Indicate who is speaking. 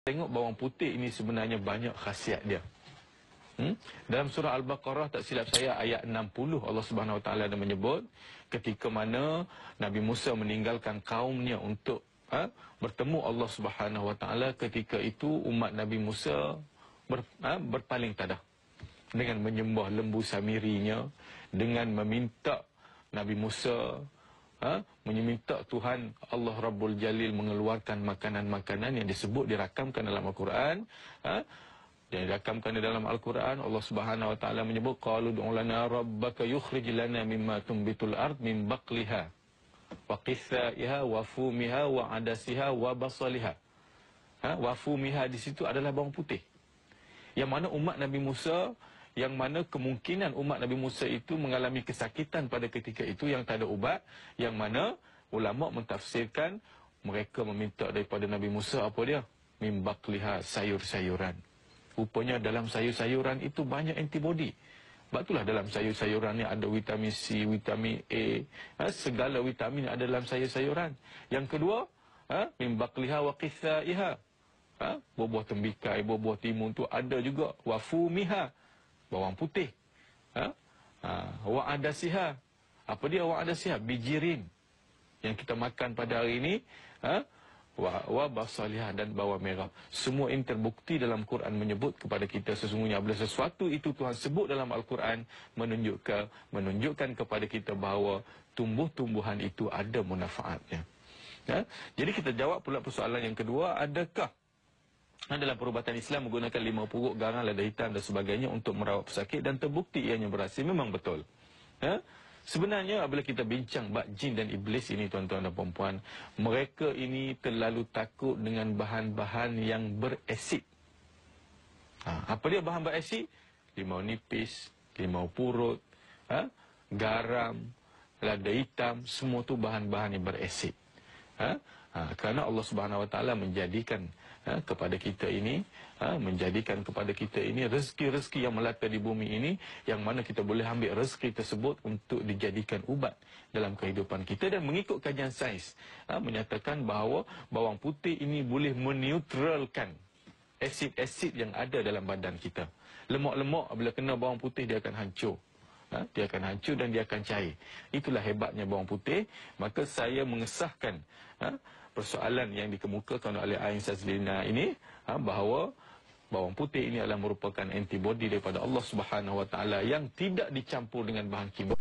Speaker 1: Tengok bawang putih ini sebenarnya banyak khasiat dia. Dalam surah Al-Baqarah, tak silap saya, ayat 60, Allah Subhanahu Wa Taala ada menyebut ketika mana Nabi Musa meninggalkan kaumnya untuk bertemu Allah Subhanahu Wa Taala. Ketika itu umat Nabi Musa berpaling tadah dengan menyembah lembu samirinya, dengan meminta Nabi Musa meminta Tuhan Allah Rabbul Jalil mengeluarkan makanan-makanan yang disebut, dirakamkan dalam Al-Quran. Yang dirakamkan di dalam Al-Quran, Allah Subhanahu Wa Taala menyebut, qalu du'u lana rabbaka yukhrij lana mimma tumbitul ard min baqliha wa qithaiha wa fumiha wa adasiha wa basaliha. Wa fumiha di situ adalah bawang putih. Yang mana umat Nabi Musa, yang mana kemungkinan umat Nabi Musa itu mengalami kesakitan pada ketika itu yang tak ada ubat, yang mana ulama mentafsirkan mereka meminta daripada Nabi Musa apa dia? Min baqliha, sayur-sayuran. Rupanya dalam sayur-sayuran itu banyak antibodi. Sebab itulah dalam sayur-sayuran ni ada vitamin C, vitamin A, segala vitamin ada dalam sayur-sayuran. Yang kedua, min baqliha wa qithaiha. Buah-buah tembikai, buah-buah timun tu ada juga. Wa fumiha, bawang putih. Wa adasiha. Apa dia wa adasiha? Bijirin yang kita makan pada hari ini. Wa basaliha, dan bawang merah. Semua ini terbukti dalam Quran menyebut kepada kita sesungguhnya bila sesuatu itu Tuhan sebut dalam Al-Quran menunjukkan kepada kita bahawa tumbuh-tumbuhan itu ada manfaatnya. Jadi kita jawab pula persoalan yang kedua, adakah dalam perubatan Islam menggunakan 5 puruk, garang, lada hitam dan sebagainya untuk merawat pesakit, dan terbukti ianya berhasil? Memang betul. Sebenarnya apabila kita bincang bab jin dan iblis ini, tuan-tuan dan puan-puan, mereka ini terlalu takut dengan bahan-bahan yang berasid. Apa dia bahan berasid? Limau nipis, limau purut, garam, lada hitam, semua tu bahan-bahan yang berasid. Kerana Allah Subhanahu Wa Taala menjadikan kepada kita ini rezeki-rezeki yang melata di bumi ini, yang mana kita boleh ambil rezeki tersebut untuk dijadikan ubat dalam kehidupan kita. Dan mengikut kajian sains menyatakan bahawa bawang putih ini boleh meneutralkan asid-asid yang ada dalam badan kita. Lemak-lemak bila kena bawang putih dia akan hancur. Dia akan hancur dan dia akan cair. Itulah hebatnya bawang putih. Maka saya mengesahkan persoalan yang dikemukakan oleh Ain Sazlina ini, bahawa bawang putih ini adalah merupakan antibodi daripada Allah Subhanahu Wa Taala yang tidak dicampur dengan bahan kimia.